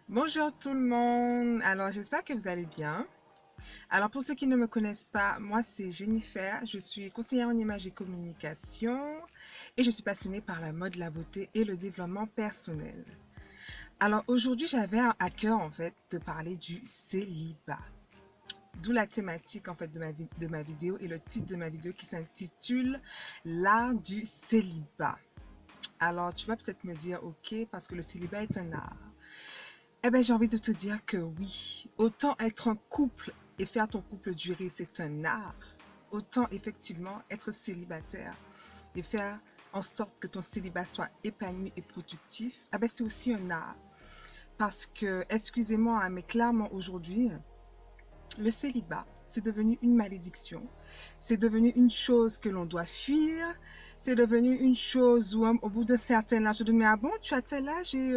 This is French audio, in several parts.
Bonjour tout le monde. Alors, j'espère que vous allez bien. Alors, pour ceux qui ne me connaissent pas, moi c'est Jennifer. Je suis conseillère en image et communication et je suis passionnée par la mode, la beauté et le développement personnel. Alors, aujourd'hui, j'avais à cœur en fait de parler du célibat. D'où la thématique en fait de ma vidéo et le titre de ma vidéo qui s'intitule L'art du célibat. Alors, tu vas peut-être me dire, ok, parce que le célibat est un art. Eh bien, j'ai envie de te dire que oui, autant être en couple et faire ton couple durer, c'est un art, autant effectivement être célibataire et faire en sorte que ton célibat soit épanoui et productif, eh ben, c'est aussi un art. Parce que, excusez-moi, hein, mais clairement aujourd'hui, le célibat, c'est devenu une malédiction. C'est devenu une chose que l'on doit fuir. C'est devenu une chose où, au bout d'un certain âge, je te dis, mais ah bon, tu as tel âge et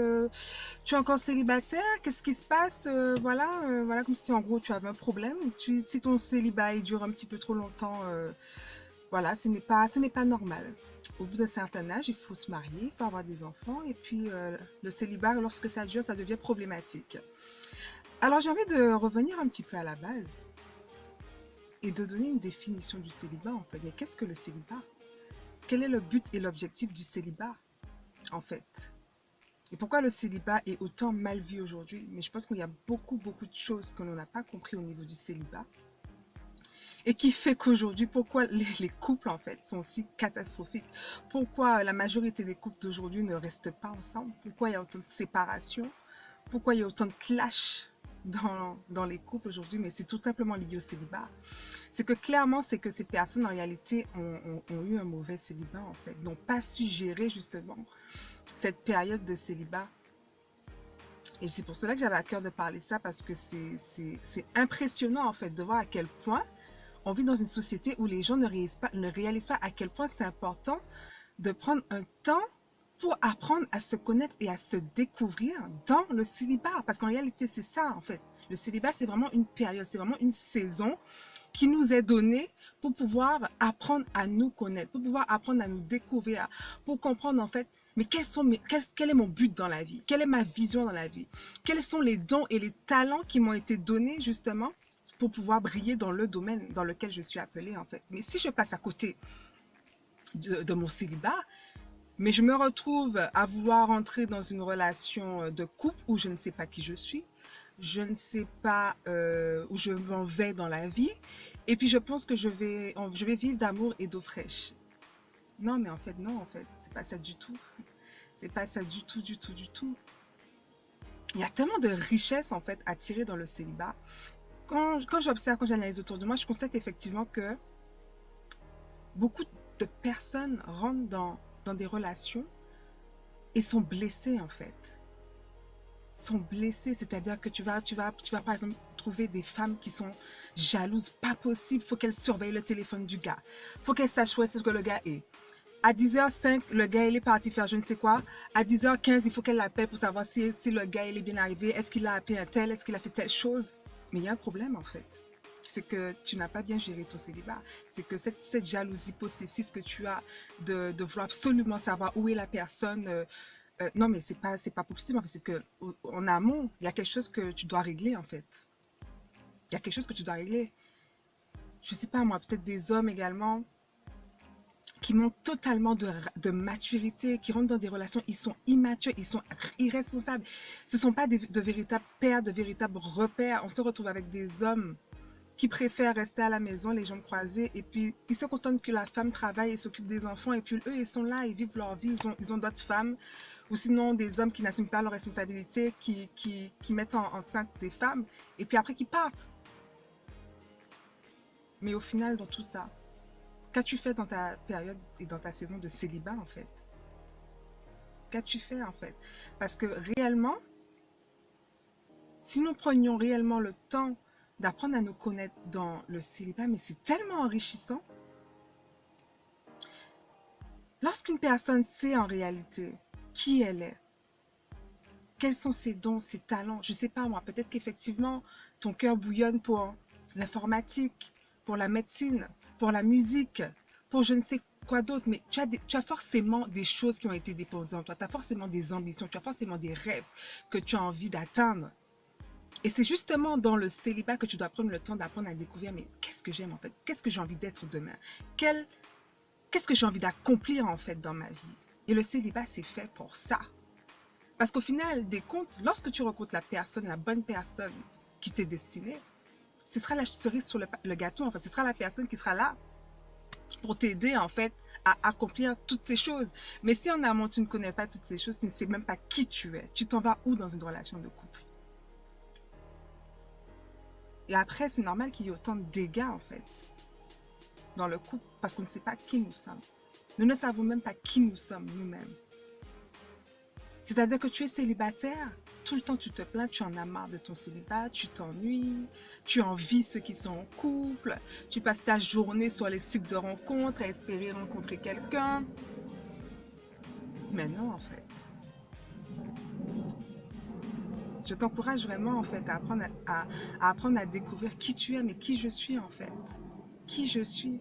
tu es encore célibataire, qu'est-ce qui se passe? Voilà, comme si en gros tu avais un problème. Si ton célibat il dure un petit peu trop longtemps, voilà, ce n'est pas normal. Au bout d'un certain âge, il faut se marier, il faut avoir des enfants, et puis le célibat, lorsque ça dure, ça devient problématique. Alors j'ai envie de revenir un petit peu à la base et de donner une définition du célibat en fait. Mais qu'est-ce que le célibat? Quel est le but et l'objectif du célibat en fait? Et pourquoi le célibat est autant mal vu aujourd'hui? Mais je pense qu'il y a beaucoup de choses que l'on n'a pas compris au niveau du célibat. Et qui fait qu'aujourd'hui, pourquoi les couples en fait sont si catastrophiques? Pourquoi la majorité des couples d'aujourd'hui ne restent pas ensemble? Pourquoi il y a autant de séparations? Pourquoi il y a autant de clash dans les couples aujourd'hui? Mais c'est tout simplement lié au célibat. C'est que clairement, c'est que ces personnes en réalité ont eu un mauvais célibat en fait, n'ont pas su gérer justement cette période de célibat. Et c'est pour cela que j'avais à cœur de parler de ça, parce que c'est impressionnant en fait de voir à quel point on vit dans une société où les gens ne réalisent pas à quel point c'est important de prendre un temps pour apprendre à se connaître et à se découvrir dans le célibat. Parce qu'en réalité, c'est ça en fait. Le célibat, c'est vraiment une période, c'est vraiment une saison qui nous est donnée pour pouvoir apprendre à nous connaître, pour pouvoir apprendre à nous découvrir, pour comprendre en fait, mais quel est mon but dans la vie? Quelle est ma vision dans la vie? Quels sont les dons et les talents qui m'ont été donnés justement pour pouvoir briller dans le domaine dans lequel je suis appelée en fait. Mais si je passe à côté de mon célibat, mais je me retrouve à vouloir entrer dans une relation de couple où je ne sais pas qui je ne sais pas où je m'en vais dans la vie, et puis je pense que je vais vivre d'amour et d'eau fraîche. Non, mais en fait, non, en fait, c'est pas ça du tout. C'est pas ça du tout, du tout, du tout. Il y a tellement de richesses en fait à tirer dans le célibat. Quand j'observe, quand j'analyse autour de moi, je constate effectivement que beaucoup de personnes rentrent dans des relations et sont blessées en fait. Sont blessées, c'est-à-dire que tu vas par exemple trouver des femmes qui sont jalouses, pas possible, faut qu'elles surveillent le téléphone du gars, faut qu'elles sachent où est-ce que le gars est. À 10h05, le gars il est parti faire je ne sais quoi. À 10h15, il faut qu'elle l'appelle pour savoir si le gars il est bien arrivé, est-ce qu'il a appelé un tel, est-ce qu'il a fait telle chose. Mais il y a un problème en fait. C'est que tu n'as pas bien géré ton célibat. C'est que cette jalousie possessive que tu as de vouloir absolument savoir où est la personne. Non, mais c'est pas possible. En fait, c'est que en amont, il y a quelque chose que tu dois régler en fait. Il y a quelque chose que tu dois régler. Je sais pas moi, peut-être des hommes également qui manquent totalement de maturité, qui rentrent dans des relations, ils sont immatures, ils sont irresponsables. Ce ne sont pas de véritables pères, de véritables repères. On se retrouve avec des hommes qui préfèrent rester à la maison, les jambes croisées, et puis ils se contentent que la femme travaille et s'occupe des enfants, et puis eux, ils sont là, ils vivent leur vie, ils ont d'autres femmes, ou sinon des hommes qui n'assument pas leurs responsabilités, qui mettent enceinte des femmes, et puis après qui partent. Mais au final, dans tout ça, qu'as-tu fait dans ta période et dans ta saison de célibat en fait? Qu'as-tu fait en fait? Parce que réellement, si nous prenions réellement le temps d'apprendre à nous connaître dans le célibat, mais c'est tellement enrichissant. Lorsqu'une personne sait en réalité qui elle est, quels sont ses dons, ses talents, je ne sais pas moi, peut-être qu'effectivement ton cœur bouillonne pour l'informatique, pour la médecine, pour la musique, pour je ne sais quoi d'autre? Mais tu as forcément des choses qui ont été déposées en toi. Tu as forcément des ambitions, tu as forcément des rêves que tu as envie d'atteindre. Et c'est justement dans le célibat que tu dois prendre le temps d'apprendre à découvrir, mais qu'est-ce que j'aime en fait? Qu'est-ce que j'ai envie d'être demain? Qu'est-ce que j'ai envie d'accomplir en fait dans ma vie? Et le célibat, c'est fait pour ça. Parce qu'au final des comptes, lorsque tu rencontres la personne, la bonne personne qui t'est destinée, ce sera la cerise sur le gâteau en fait. Ce sera la personne qui sera là pour t'aider en fait à accomplir toutes ces choses. Mais si en amont tu ne connais pas toutes ces choses, tu ne sais même pas qui tu es, tu t'en vas où dans une relation de couple? Et après, c'est normal qu'il y ait autant de dégâts en fait dans le couple parce qu'on ne sait pas qui nous sommes. Nous ne savons même pas qui nous sommes nous-mêmes. C'est-à-dire que tu es célibataire, tout le temps tu te plains, tu en as marre de ton célibat, tu t'ennuies, tu envies ceux qui sont en couple, tu passes ta journée sur les sites de rencontres à espérer rencontrer quelqu'un. Mais non en fait. Je t'encourage vraiment en fait à apprendre à découvrir qui tu es, mais qui je suis en fait. Qui je suis.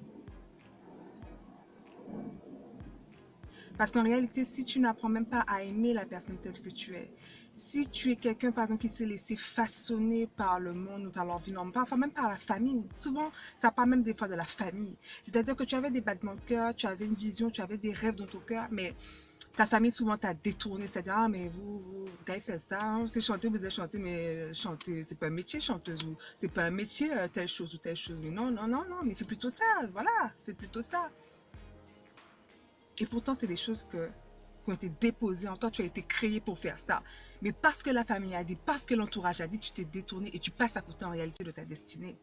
Parce qu'en réalité, si tu n'apprends même pas à aimer la personne telle que tu es, si tu es quelqu'un, par exemple, qui s'est laissé façonner par le monde ou par l'environnement, parfois même par la famille, souvent, ça part même des fois de la famille. C'est-à-dire que tu avais des battements de cœur, tu avais une vision, tu avais des rêves dans ton cœur, mais ta famille souvent t'a détourné. C'est-à-dire, ah, mais vous avez fait ça, hein, c'est chanter, vous avez chanté, mais chanter, c'est pas un métier, chanteuse, ou c'est pas un métier, telle chose ou telle chose. Mais non, non, non, non, mais fais plutôt ça, voilà, fais plutôt ça. Et pourtant, c'est des choses qui ont été déposées en toi, tu as été créé pour faire ça. Mais parce que la famille a dit, parce que l'entourage a dit, tu t'es détourné et tu passes à côté en réalité de ta destinée.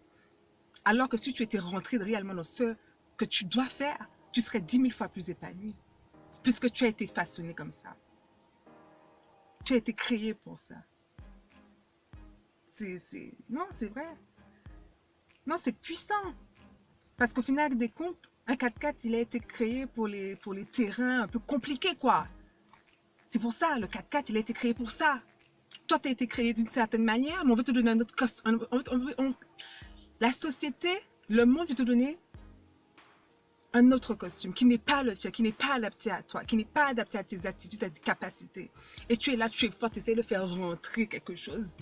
Alors que si tu étais rentré réellement dans ce que tu dois faire, tu serais 10 000 fois plus épanoui. Puisque tu as été façonné comme ça. Tu as été créé pour ça. Non, c'est vrai. Non, c'est puissant. Parce qu'au final des comptes, un 4x4, il a été créé pour les terrains un peu compliqués, quoi. C'est pour ça, le 4x4, il a été créé pour ça. Toi, tu as été créé d'une certaine manière, mais on veut te donner un autre costume. La société, le monde veut te donner un autre costume qui n'est pas le tien, qui n'est pas adapté à toi, qui n'est pas adapté à tes attitudes, à tes capacités. Et tu es là, tu es fort, tu essaies de faire rentrer quelque chose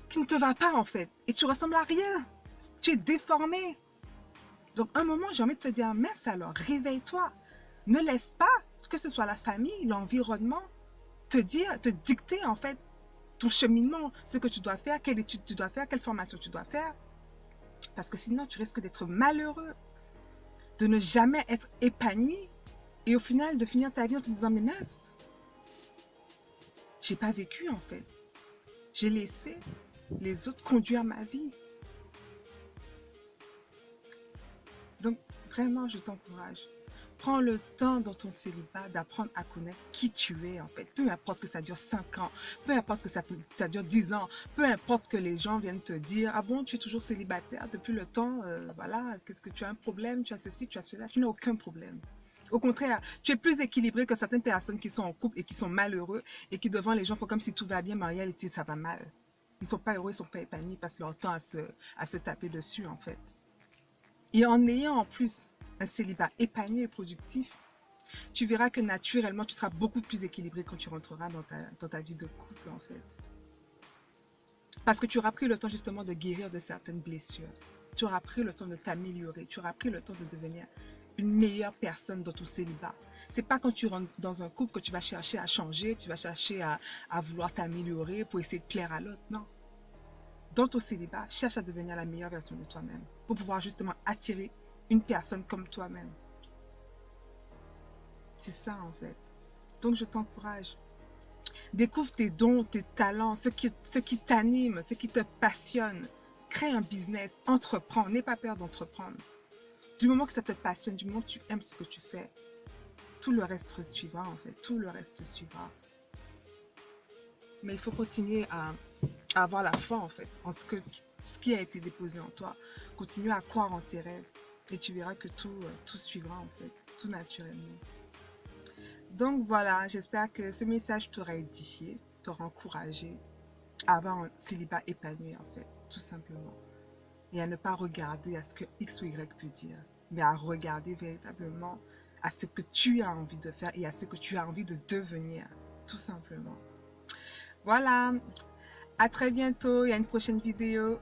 qui ne te va pas en fait. Et tu ressembles à rien. Tu es déformé. Donc, un moment, j'ai envie de te dire, mince alors, réveille-toi. Ne laisse pas que ce soit la famille, l'environnement, te dire, te dicter en fait ton cheminement, ce que tu dois faire, quelle étude tu dois faire, quelle formation tu dois faire. Parce que sinon, tu risques d'être malheureux, de ne jamais être épanoui et au final de finir ta vie en te disant, mais mince, j'ai pas vécu en fait. J'ai laissé les autres conduire ma vie. Donc, vraiment, je t'encourage. Prends le temps dans ton célibat d'apprendre à connaître qui tu es en fait. Peu importe que ça dure 5 ans, peu importe que ça dure 10 ans, peu importe que les gens viennent te dire « Ah bon, tu es toujours célibataire depuis le temps, voilà, qu'est-ce que tu as un problème, tu as ceci, tu as cela. » Tu n'as aucun problème. Au contraire, tu es plus équilibré que certaines personnes qui sont en couple et qui sont malheureux et qui devant les gens font comme si tout va bien, mais en réalité ça va mal. Ils ne sont pas heureux, ils ne sont pas épanouis, ils passent leur temps à se taper dessus en fait. Et en ayant en plus un célibat épanoui et productif, tu verras que naturellement, tu seras beaucoup plus équilibré quand tu rentreras dans ta vie de couple, en fait. Parce que tu auras pris le temps justement de guérir de certaines blessures. Tu auras pris le temps de t'améliorer. Tu auras pris le temps de devenir une meilleure personne dans ton célibat. C'est pas quand tu rentres dans un couple que tu vas chercher à changer, tu vas chercher à vouloir t'améliorer pour essayer de plaire à l'autre. Non. Dans ton célibat, cherche à devenir la meilleure version de toi-même pour pouvoir justement attirer une personne comme toi-même. C'est ça en fait. Donc je t'encourage. Découvre tes dons, tes talents, ce qui t'anime, ce qui te passionne. Crée un business, entreprends, n'aie pas peur d'entreprendre. Du moment que ça te passionne, du moment que tu aimes ce que tu fais, tout le reste suivra en fait, tout le reste suivra. Mais il faut continuer à avoir la foi en fait, en ce qui a été déposé en toi. Continue à croire en tes rêves et tu verras que tout suivra en fait, tout naturellement. Donc voilà, j'espère que ce message t'aura édifié, t'aura encouragé à avoir un célibat épanoui en fait, tout simplement. Et à ne pas regarder à ce que X ou Y peut dire, mais à regarder véritablement à ce que tu as envie de faire et à ce que tu as envie de devenir, tout simplement. Voilà, à très bientôt et à une prochaine vidéo.